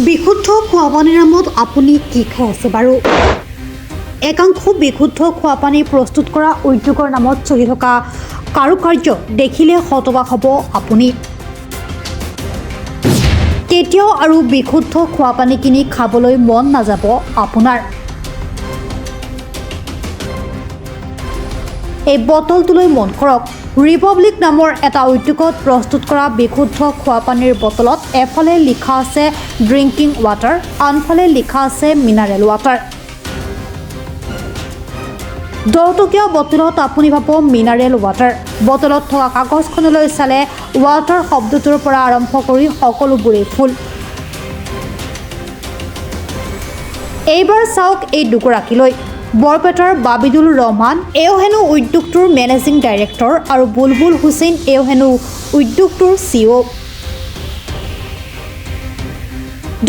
বিশুদ্ধ খোৱাপানীৰ নামত আপুনি কি খাই আছে বাৰু? একাংশ বিশুদ্ধ খোৱাপানী প্ৰস্তুত কৰা উদ্যোগৰ নামত চলি থকা কাৰুকাৰ্য দেখিলে হতবাক হ'ব আপুনি। কেতিয়াও আৰু বিশুদ্ধ খোৱাপানী কিনি খাবলৈ মন নাযাব আপোনাৰ। এই বটলটোলৈ মন কৰক। ৰিপাব্লিক নামৰ এটা উদ্যোগত প্ৰস্তুত কৰা বিশুদ্ধ খোৱাপানীৰ বটলত এফালে লিখা আছে ড্ৰিংকিং ৱাটাৰ, আনফালে লিখা আছে মিনাৰেল ৱাটাৰ। 10 টকীয়া বটলত আপুনি পাব মিনাৰেল ৱাটাৰ। বটলত থকা কাগজখনলৈ চালে ৱাটাৰ শব্দটোৰ পৰা আৰম্ভ কৰি সকলোবোৰেই ফুল। এইবাৰ চাওক এই দুগৰাকীলৈ। বৰপেটাৰ বাবিদুল ৰহমান এওঁ হেনো উদ্যোগটোৰ মেনেজিং ডাইৰেক্টৰ আৰু বুলবুল হুছেইন এওঁ হেনো উদ্যোগটোৰ CEO।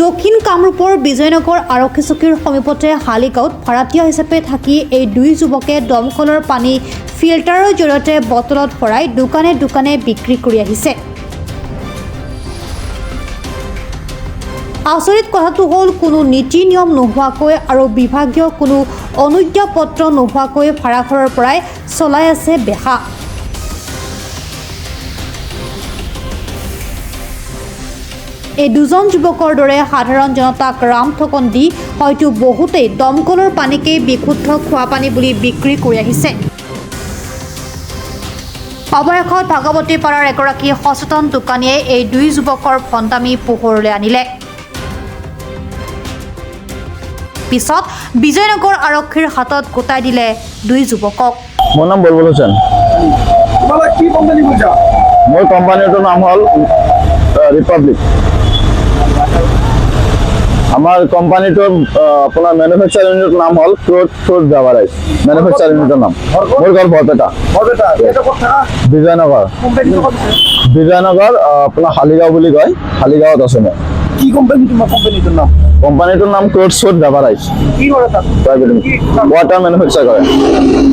দক্ষিণ কামৰূপৰ বিজয়নগৰ আৰক্ষী চকীৰ সমীপতে হালিগাঁৱত ভাড়াতীয়া হিচাপে থাকি এই দুই যুৱকে দমকলৰ পানী ফিল্টাৰৰ জৰিয়তে বটলত ভৰাই দোকানে দোকানে বিক্ৰী কৰি আহিছে। আচৰিত কথাটো হ'ল কোনো নীতি নিয়ম নোহোৱাকৈ আৰু বিভাগীয় কোনো অনুজ্ঞাপত্ৰ নোহোৱাকৈ ভাড়াঘৰৰ পৰাই চলাই আছে বেহা। এই দুজন যুৱকৰ দৰে সাধাৰণ জনতাক ৰাম ঠগন দি হয়তো বহুতেই দমকলৰ পানীকেই বিশুদ্ধ খোৱাপানী বুলি বিক্ৰী কৰি আহিছে। অৱশেষত ভাগৱতীপাৰাৰ এগৰাকী সচেতন দোকানীয়ে এই দুই যুৱকৰ ফন্দামি পোহৰলৈ আনিলে। পিছত বিজয়নগৰ আৰক্ষীৰ হাতত গোটাই দিলে দুই যুৱকক। মোৰ নাম বুলবুল হুছেইন। কি কোম্পানী বুজা? মোৰ কোম্পানীটোৰ নাম হ'ল ৰিপাব্লিক। আমাৰ কোম্পানীটোৰ আপোনাৰ মেনুফেকচাৰ ইউনিটৰ নাম হ'ল ফ্ৰুট বেভাৰেজ। মেনুফেকচাৰ ইউনিটৰ নাম মোৰ ঘৰ বৰপেটা। বিজয়নগৰ বিজয়নগৰ আপোনাৰ হালিগাঁও বুলি কয়, হালিগাঁৱত আছে মই। কি কোম্পানী তোমাৰ কোম্পানীটোৰ নাম? কোম্পানীটোৰ নাম ফ্ৰুট বেভাৰেজ। কি কৰে তাত? ৱাটাৰ মেনুফেকচাৰ কৰে।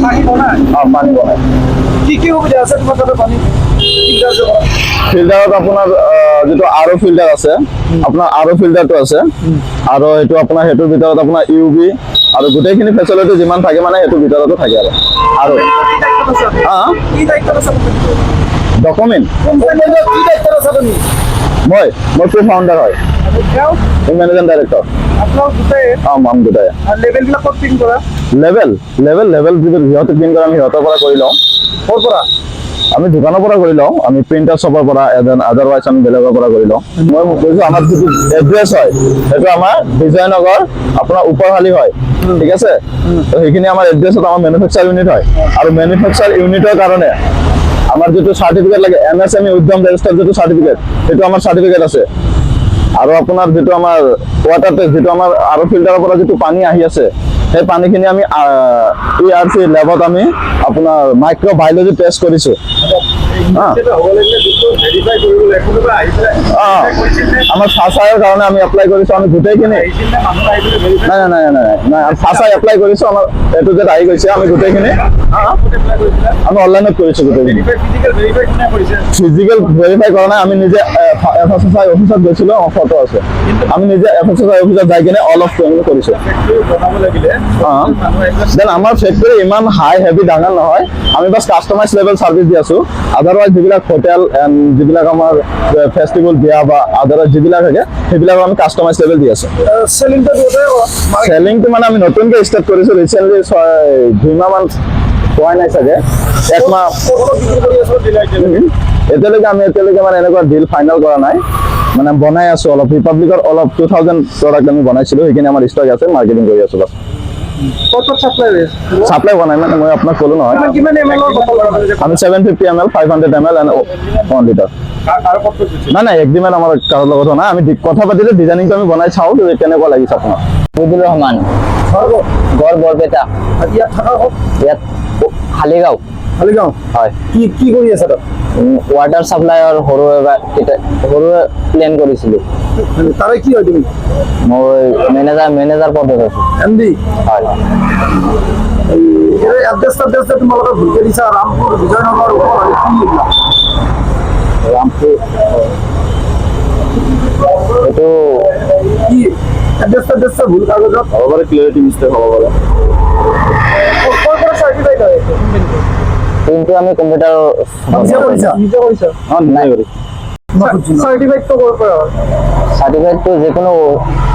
পানী বনাই? পানী বনায়। কি কি সুবিধা আছে তোমাৰ তাতে পানী ফিল্টাৰত? আপোনাৰ যিটো আৰ অ' ফিল্টাৰ আছে, আপোনাৰ আৰ অ' ফিল্টাৰটো আছে, আৰু সেইটো আপোনাৰ সেইটোৰ ভিতৰত আপোনাৰ UV আৰু গোটেইখিনি ফেচিলিটি যিমান থাকে মানে সেইটোৰ ভিতৰতো থাকে। আৰু ডকুমেণ্ট মই টু ফাউণ্ডাৰ হয়, মেনেজিং ডাইৰেক্টৰ। লেবেল সিহঁতে প্ৰিণ্ট কৰে, আমি সিহঁতৰ পৰা কৰি লওঁ। ক'ৰ পৰা? আমি দোকানৰ পৰা কৰি লওঁ, আমি প্ৰিণ্টাৰ শ্বপৰ পৰা, আদাৰৱাইজ আমি বেলেগৰ পৰা কৰি লওঁ। মই কৈছোঁ আমাৰ যিটো এড্ৰেছ হয় সেইটো আমাৰ বিজয়নগৰ আপোনাৰ ওপৰহালি হয়, ঠিক আছে? তো সেইখিনি আমাৰ এড্ৰেছত আমাৰ মেনুফেকচাৰ ইউনিট হয়, আৰু মেনুফেকচাৰ ইউনিটৰ কাৰণে আমাৰ যিটো চাৰ্টিফিকেট লাগে, MSME উদ্যম ৰেজিষ্টাৰ যিটো চাৰ্টিফিকেট, সেইটো আমাৰ চাৰ্টিফিকেট আছে। আৰু আপোনাৰ যিটো আমাৰ ৱাটাৰ টেষ্ট, যিটো আমাৰ আৰ অ' ফিল্টাৰৰ পৰা যিটো পানী আহি আছে, সেই পানীখিনি আমি ERC লেবত আমি আপোনাৰ মাইক্ৰ'বায়'লজি টেষ্ট কৰিছোঁ। আমাৰ ফাচাইৰ কাৰণে আমি এপ্লাই কৰিছোঁ, আমি গোটেইখিনি নাই ফাচাই এপ্লাই কৰিছোঁ, আমাৰ এইটো যে আহি গৈছে, আমি গোটেইখিনি আমি অনলাইনত কৰিছোঁ। গোটেইখিনি ফিজিকেল ভেৰিফাই কৰা নাই, আমি নিজে FSSAI অফিচত গৈছিলোঁ, ফটো আছে। আমি নিজে FSSAI অফিচত যাই কিনে অল অফ ট্ৰেইনিং কৰিছোঁ। দেন আমাৰ ফেক্টৰী ইমান হাই হেভি ডাঙৰ নহয়, আমি বাছ কাষ্টমাইজ লেভেল চাৰ্ভিচ দি আছোঁ। আদাৰৱাইজ যিবিলাক হোটেল এণ্ড যিবিলাক আমাৰ ফেষ্টিভেল বিয়া বা আদাৰৱাইজ যিবিলাক থাকে সেইবিলাক আমি কাষ্টমাইজ লেভেল দি আছোঁ। চেলিংটো মানে আমি নতুনকৈ ষ্টাৰ্ট কৰিছোঁ, ৰিচেণ্টলি 2 মাহমান হোৱা নাই চাগে, 1 মাহ। এতিয়ালৈকে মানে এনেকুৱা ডিল ফাইনেল কৰা নাই, মানে বনাই আছোঁ অলপ। ৰিপাব্লিকৰ অলপ 2000 প্ৰডাক্ট আমি বনাইছিলোঁ, সেইখিনি আমাৰ ষ্টক আছে, মাৰ্কেটিং কৰি আছোঁ বাছ। চাপ্লাই হোৱা নাই, মানে মই আপোনাক ক'লো নহয়, আমি 750 ml, 500 ml এণ্ড 1 লিটাৰ। নাই এগ্ৰিমেণ্ট আমাৰ কাৰো লগত নাই, আমি কথা পাতিলে ডিজাইনিংটো আমি বনাই চাওঁ কেনেকুৱা লাগিছে আপোনাক। বাবিদুল ৰহমান, ঘৰ বৰপেটা, ইয়াত হালিগাঁও। হয়। কি কৰি আছে তাত? ৱাটাৰ ছাপ্লাইৰ সৰু প্লেন কৰিছিলোঁ। তাৰে কি হয় তুমি? মই মেনেজাৰ পদত আছোঁ। MD? হয়। এড্ৰেছ তোমালোকে ভুলকে দিছা, ৰামপুৰ বিজয়নগৰ ৰামপুৰ এইটো কি কি এড্ৰেছ ভুল কাগজত হ'ব পাৰে ক্লিয়াৰিটি মিষ্টেক হ'ব পাৰে ক'ৰ পৰা চাৰ্টিফাইড হয় কিন্তু আমি কম্পিউটাৰ নিজে কৰিছা নাই চাৰ্টিফাইডটো ক'ৰ পৰা হয় চাৰ্টিফিকেটটো যিকোনো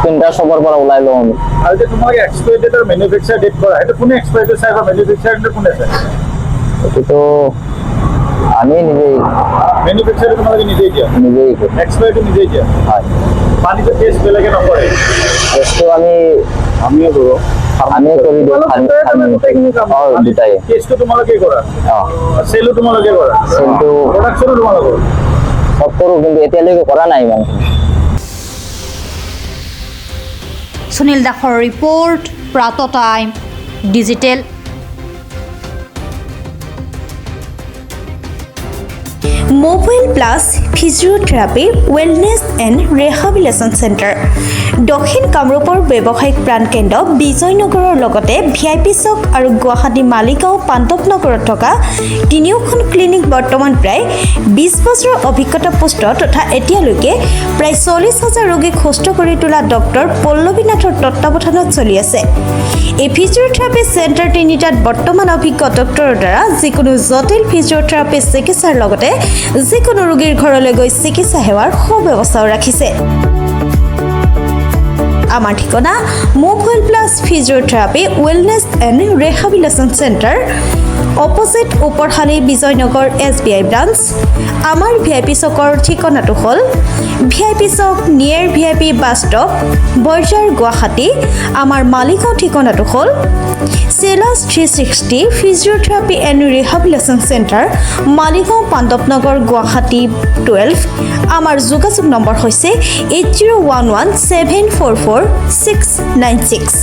প্ৰিণ্টাৰ শ্বপৰ পৰা ওলাই লওঁ আমি আৰু যে তোমালোকে এক্সপায়াৰ ডেট আৰু মেনুফেকচাৰ ডেট কৰা সেইটো কোনে এক্সপায়াৰ ডেট চাই বা মেনুফেকচাৰ ডেট কোনে চাই এইটোতো আমি নিজেই মেনুফেকচাৰটো তোমালোকে নিজেই দিয়া নিজেই কৰোঁ এক্সপায়াৰটো নিজেই দিয়া হয় পানীটো টেষ্ট বেলেগে নকৰে টেষ্টটো আমিও কৰোঁ আমিয়ে কৰি দিওঁ গোটেইখিনি কাম দুটাই টেষ্টটো তোমালোকে কৰা অঁ চেলো তোমালোকে কৰা চেলটো প্ৰডাকশ্যনো তোমালোকৰ চব কৰোঁ কিন্তু এতিয়ালৈকে কৰা নাই ইমান সুনীল দাসৰ ৰিপৰ্ট প্ৰাত time digital. Mobile plus physiotherapy wellness and rehabilitation centre দক্ষিণ কামৰূপৰ ব্যৱসায়িক প্ৰাণকেন্দ্ৰ বিজয়নগৰৰ লগতে VIP চক আৰু গুৱাহাটী মালিগাঁও পাণ্ডৱনগৰত থকা তিনিওখন ক্লিনিক বৰ্তমান প্ৰায় 20 বছৰৰ অভিজ্ঞতা পুষ্ট তথা এতিয়ালৈকে প্ৰায় 40,000 ৰোগীক সুস্থ কৰি তোলা ডক্টৰ পল্লৱীনাথৰ তত্বাৱধানত চলি আছে। এই ফিজিঅ'থেৰাপি চেণ্টাৰ তিনিটাত বৰ্তমান অভিজ্ঞ ডক্টৰৰ দ্বাৰা যিকোনো জটিল ফিজিঅ'থেৰাপি চিকিৎসাৰ লগতে যিকোনো ৰোগীৰ ঘৰলৈ গৈ চিকিৎসা সেৱাৰ সুব্যৱস্থাও ৰাখিছে। আমাৰ ঠিকনা mobile plus physiotherapy wellness and rehabilitation centre opposite Uparshali Bijoynagar SBI branch. আমাৰ VIP চকৰ ঠিকনাটো হ'ল VIP Chowk near VIP bus stop Borjhar Guwahati. আমাৰ মালিগাঁও ঠিকনাটো হ'ল চেলাছ 360 physiotherapy and rehabilitation centre Maligaon Pandavnagar Guwahati 12। আমাৰ যোগাযোগ নম্বৰ হৈছে 8011744696।